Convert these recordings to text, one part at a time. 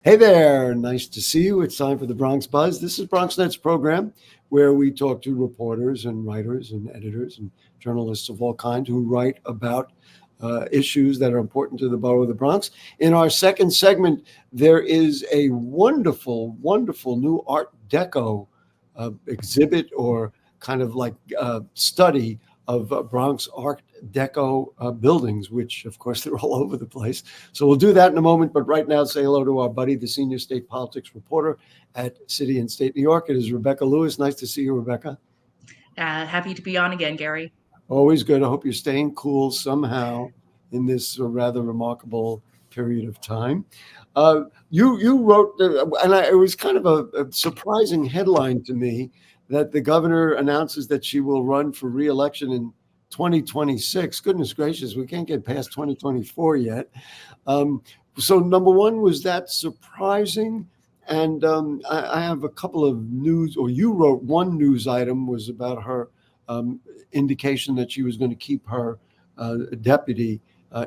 Hey there, nice to see you. It's time for the Bronx Buzz. This is BronxNet's program where we talk to reporters and writers and editors and journalists of all kinds who write about issues that are important to the borough of the Bronx. In our second segment, there is a wonderful, wonderful new Art Deco exhibit or kind of like study of Bronx Art Deco buildings, which of course they're all over the place. So we'll do that in a moment. But right now, say hello to our buddy, the senior state politics reporter at City and State New York. It is Rebecca Lewis. Nice to see you, Rebecca. Happy to be on again, Gary. Always good. I hope you're staying cool somehow in this rather remarkable period of time. You wrote, it was kind of a surprising headline to me that the governor announces that she will run for reelection in 2026. Goodness gracious, we can't get past 2024 yet. So number one, was that surprising? And I have a couple of news, or you wrote one news item was about her indication that she was going to keep her deputy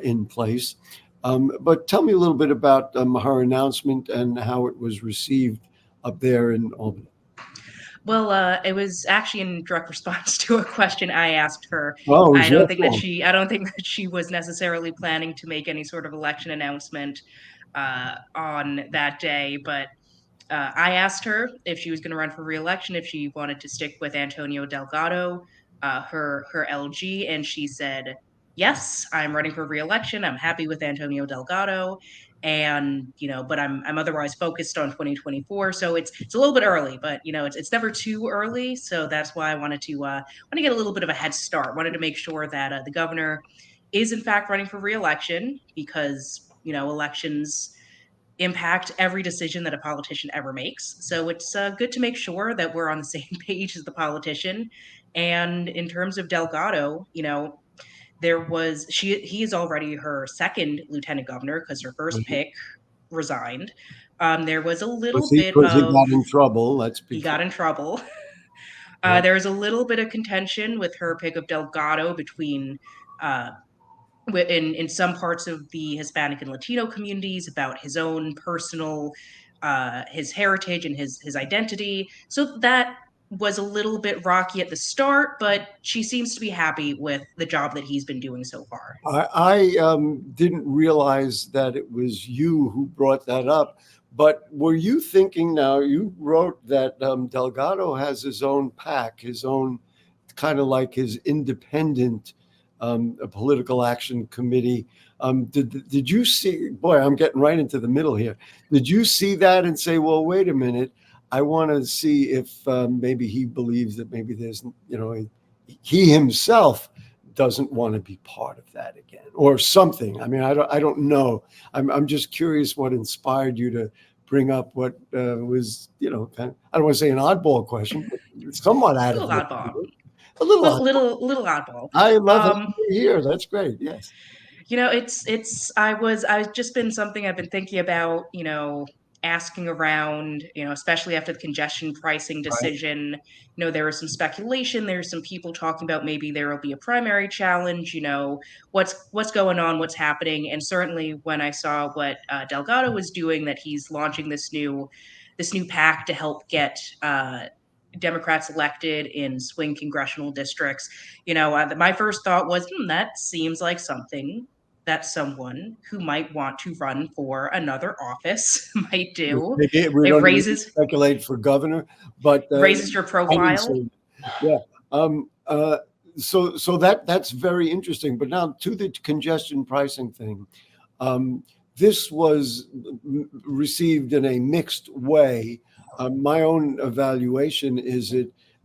in place. But tell me a little bit about her announcement and how it was received up there in Albany. Well, it was actually in direct response to a question I asked her. Oh, it was I don't your think that fault. she, I don't think that she was necessarily planning to make any sort of election announcement on that day. But I asked her if she was going to run for reelection, if she wanted to stick with Antonio Delgado, her LG, and she said, "Yes, I'm running for reelection. I'm happy with Antonio Delgado, and but I'm otherwise focused on 2024. So it's a little bit early, but it's never too early. So that's why I wanted to get a little bit of a head start. Wanted to make sure that the governor is in fact running for reelection because elections impact every decision that a politician ever makes. So it's good to make sure that we're on the same page as the politician. And in terms of Delgado, he is already her second lieutenant governor because her first pick resigned. There was a little bit Because he of got in trouble. Let's be he clear. got in trouble. Yeah. There was a little bit of contention with her pick of Delgado between uh, in some parts of the Hispanic and Latino communities about his own personal his heritage and his identity. So that was a little bit rocky at the start, but she seems to be happy with the job that he's been doing so far. I didn't realize that it was you who brought that up. But were you thinking now? You wrote that Delgado has his own pack, his own kind of like his independent political action committee. Did you see? Boy, I'm getting right into the middle here. Did you see that and say, well, wait a minute? I want to see if maybe he believes that maybe there's, he himself doesn't want to be part of that again or something. I mean, I don't know. I'm just curious what inspired you to bring up what was, kind of, I don't want to say an oddball question, but somewhat A out of little the oddball. a little Little odd. little oddball. I love having Um, you here. That's great. Yes. it's I've just been something I've been thinking about, asking around, especially after the congestion pricing Right. decision. There was some speculation, there's some people talking about maybe there will be a primary challenge, what's going on, what's happening. And certainly when I saw what Delgado was doing, that he's launching this new pact to help get Democrats elected in swing congressional districts. My first thought was, that seems like something that someone who might want to run for another office might do. We It don't need to raises speculate for governor, but raises your I didn't profile. say that. Yeah. Um, so that's very interesting. But now to the congestion pricing thing. Um, this was received in a mixed way. My own evaluation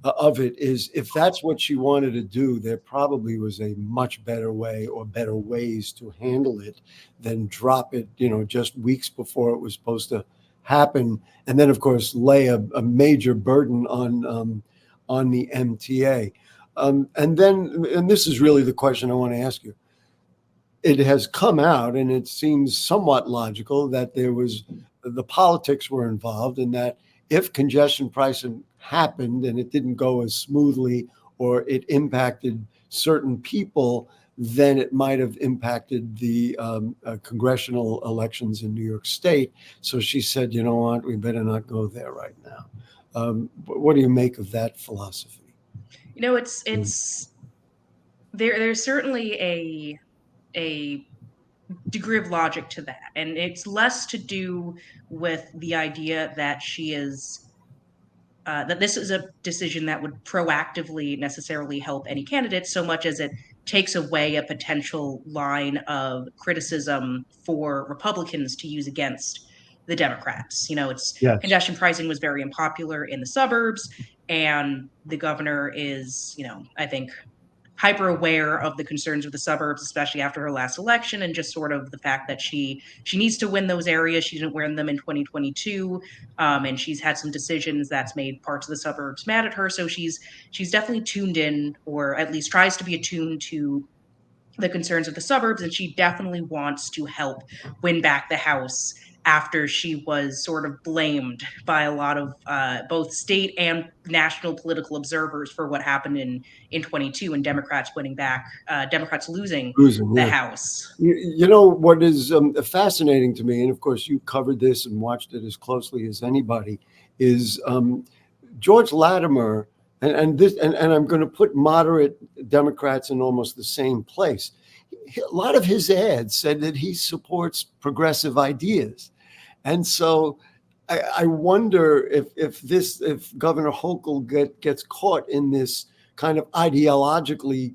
of it is if that's what she wanted to do, there probably was a much better way or better ways to handle it than drop it, just weeks before it was supposed to happen, and then of course lay a major burden on the MTA. And this is really the question I want to ask you. It has come out, and it seems somewhat logical that the politics were involved, and that if congestion pricing happened and it didn't go as smoothly or it impacted certain people, then it might have impacted the congressional elections in New York State. So she said, you know what, we better not go there right now. What do you make of that philosophy? It's there's certainly a degree of logic to that, and it's less to do with the idea that she is that this is a decision that would proactively necessarily help any candidate so much as it takes away a potential line of criticism for Republicans to use against the Democrats. It's Yes. congestion pricing was very unpopular in the suburbs, and the governor is, I think, hyper aware of the concerns of the suburbs, especially after her last election, and just sort of the fact that she needs to win those areas. She didn't win them in 2022, and she's had some decisions that's made parts of the suburbs mad at her. So she's definitely tuned in, or at least tries to be attuned to the concerns of the suburbs, and she definitely wants to help win back the House after she was sort of blamed by a lot of both state and national political observers for what happened in 22 and Democrats losing Losing, the yeah. House. You know what is fascinating to me, and of course you covered this and watched it as closely as anybody, is George Latimer, and I'm going to put moderate Democrats in almost the same place. A lot of his ads said that he supports progressive ideas, and so I wonder if Governor Hochul gets caught in this kind of ideological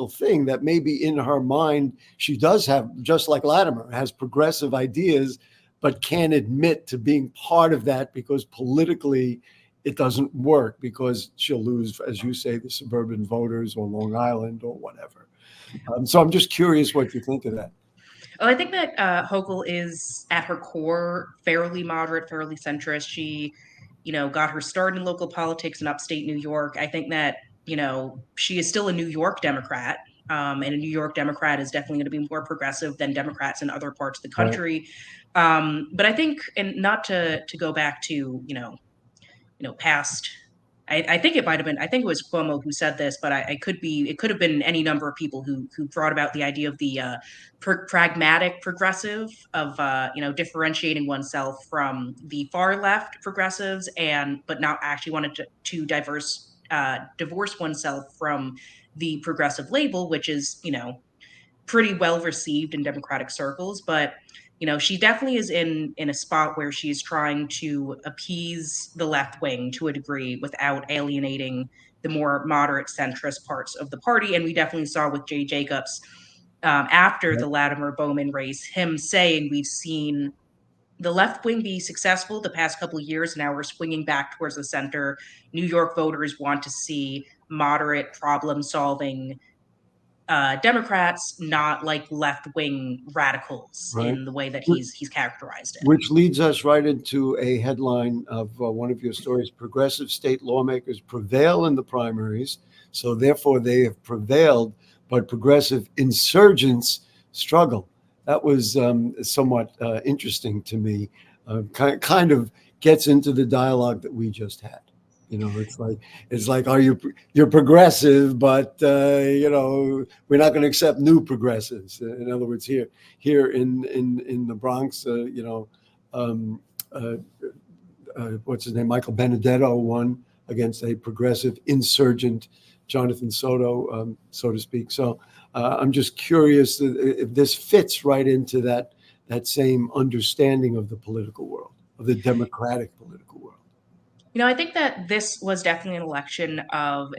thing that maybe in her mind she does have, just like Latimer, has progressive ideas, but can't admit to being part of that because politically it doesn't work because she'll lose, as you say, the suburban voters or Long Island or whatever. So I'm just curious what you think of that. Well, I think that Hochul is at her core fairly moderate, fairly centrist. She, got her start in local politics in upstate New York. I think that, she is still a New York Democrat. And a New York Democrat is definitely going to be more progressive than Democrats in other parts of the Right. country. But I think, and not to go back to, past. I think it might have been. I think it was Cuomo who said this, but I could be. It could have been any number of people who brought about the idea of the pragmatic progressive of differentiating oneself from the far left progressives, and but not actually wanted to divorce oneself from the progressive label, which is pretty well received in Democratic circles. But she definitely is in a spot where she's trying to appease the left wing to a degree without alienating the more moderate centrist parts of the party. And we definitely saw with Jay Jacobs after the Latimer Bowman race, him saying we've seen the left wing be successful the past couple of years. Now we're swinging back towards the center. New York voters want to see moderate problem solving Democrats, not like left wing radicals Right. in the way that he's characterized it. Which leads us right into a headline of one of your stories. Progressive state lawmakers prevail in the primaries, so therefore they have prevailed, but progressive insurgents struggle. That was somewhat interesting to me. Kind of gets into the dialogue that we just had. It's like, you're progressive, but we're not going to accept new progressives. In other words, here in the Bronx, what's his name? Michael Benedetto won against a progressive insurgent, Jonathan Soto, so to speak. So I'm just curious if this fits right into that same understanding of the political world, of the democratic political world. I think that this was definitely an election of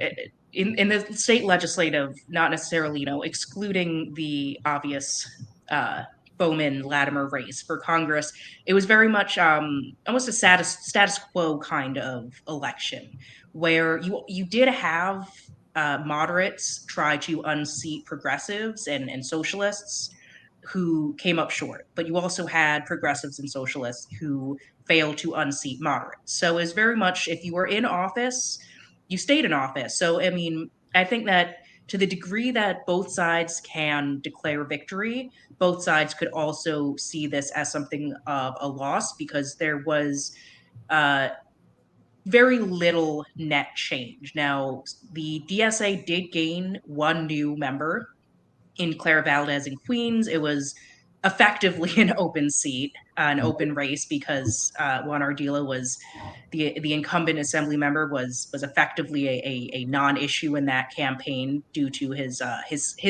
in the state legislative, not necessarily, excluding the obvious Bowman Latimer race for Congress. It was very much almost a status quo kind of election, where you did have moderates try to unseat progressives and socialists who came up short, but you also had progressives and socialists who failed to unseat moderates. So it's very much, if you were in office, you stayed in office. So I mean, I think that to the degree that both sides can declare victory, both sides could also see this as something of a loss, because there was uh, very little net change. Now, the DSA did gain one new member in Claire Valdez in Queens, it was effectively an open seat, an open race, because Juan Ardila was the incumbent assembly member, was effectively a non-issue in that campaign due to his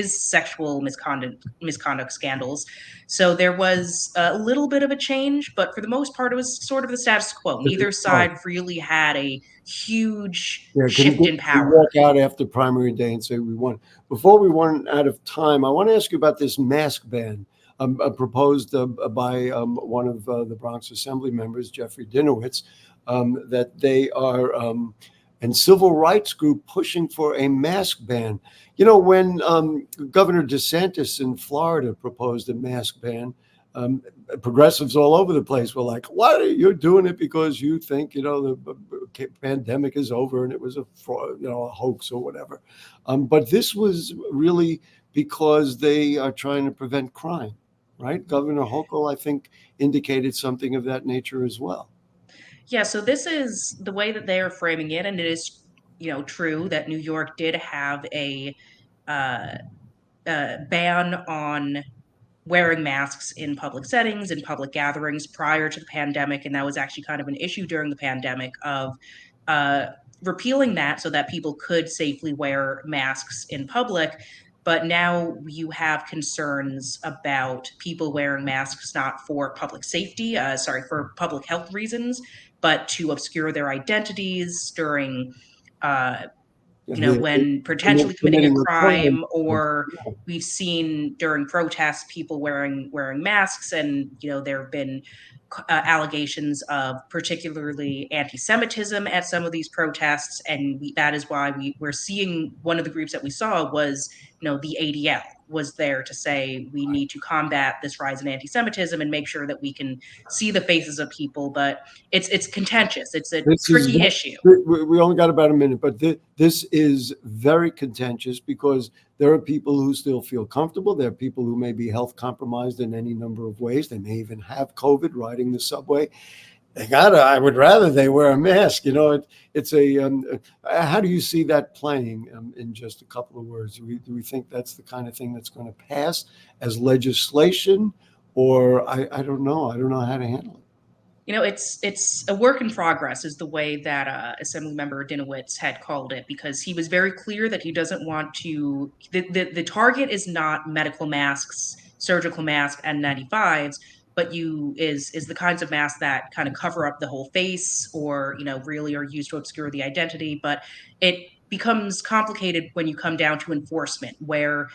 sexual misconduct scandals. So there was a little bit of a change, but for the most part, it was sort of the status quo. Neither side really had a huge Yeah, shift in we power. walk out after primary day and say we won? Before we run out of time, I want to ask you about this mask ban proposed by one of the Bronx Assembly members, Jeffrey Dinowitz, that they are and civil rights group pushing for a mask ban. You know, when Governor DeSantis in Florida proposed a mask ban, um, progressives all over the place were like, "What are you doing it because you think the pandemic is over and it was a fraud, a hoax or whatever?" But this was really because they are trying to prevent crime, right? Governor Hochul, I think, indicated something of that nature as well. Yeah, so this is the way that they are framing it, and it is, true that New York did have uh, a ban on wearing masks in public settings and public gatherings prior to the pandemic, and that was actually kind of an issue during the pandemic of uh, repealing that so that people could safely wear masks in public. But now you have concerns about people wearing masks not for public safety, for public health reasons, but to obscure their identities during uh, when potentially committing a Committing a crime. crime, or we've seen during protests people wearing masks, and there have been allegations of particularly anti-Semitism at some of these protests, and that is why we're seeing one of the groups that we saw was the ADL was there to say we need to combat this rise in anti-Semitism and make sure that we can see the faces of people, but it's contentious. It's a This is tricky issue. we only got about a minute, but this is very contentious because there are people who still feel comfortable. There are people who may be health compromised in any number of ways. They may even have COVID riding the subway. I would rather they wear a mask. It's how do you see that playing in just a couple of words? Do we think that's the kind of thing that's going to pass as legislation, or I don't know. I don't know how to handle it. It's a work in progress, is the way that Assemblymember Dinowitz had called it, because he was very clear that he doesn't want to. The target is not medical masks, surgical masks, and N95s, but is the kinds of masks that kind of cover up the whole face, or really are used to obscure the identity. But it becomes complicated when you come down to enforcement, where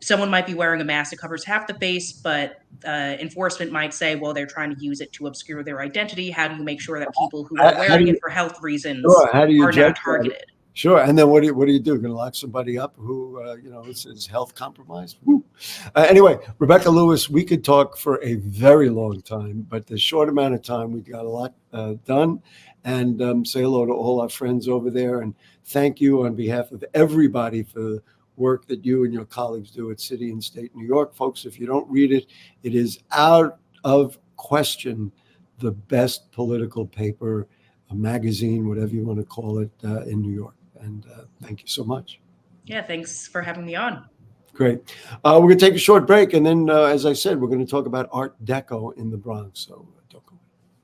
someone might be wearing a mask that covers half the face, but enforcement might say, well, they're trying to use it to obscure their identity. How do you make sure that people who are wearing it for health reasons How do you are judge not targeted? Sure. And then what do you do? Going to lock somebody up who is health compromised? Anyway, Rebecca Lewis, we could talk for a very long time, but the short amount of time we got a lot done. And say hello to all our friends over there, and thank you on behalf of everybody for the work that you and your colleagues do at City and State New York. Folks, if you don't read it, it is out of question the best political paper, a magazine, whatever you want to call it, in New York. And thank you so much. Yeah, thanks for having me on. Great. We're going to take a short break. And then, as I said, we're going to talk about Art Deco in the Bronx. So don't go.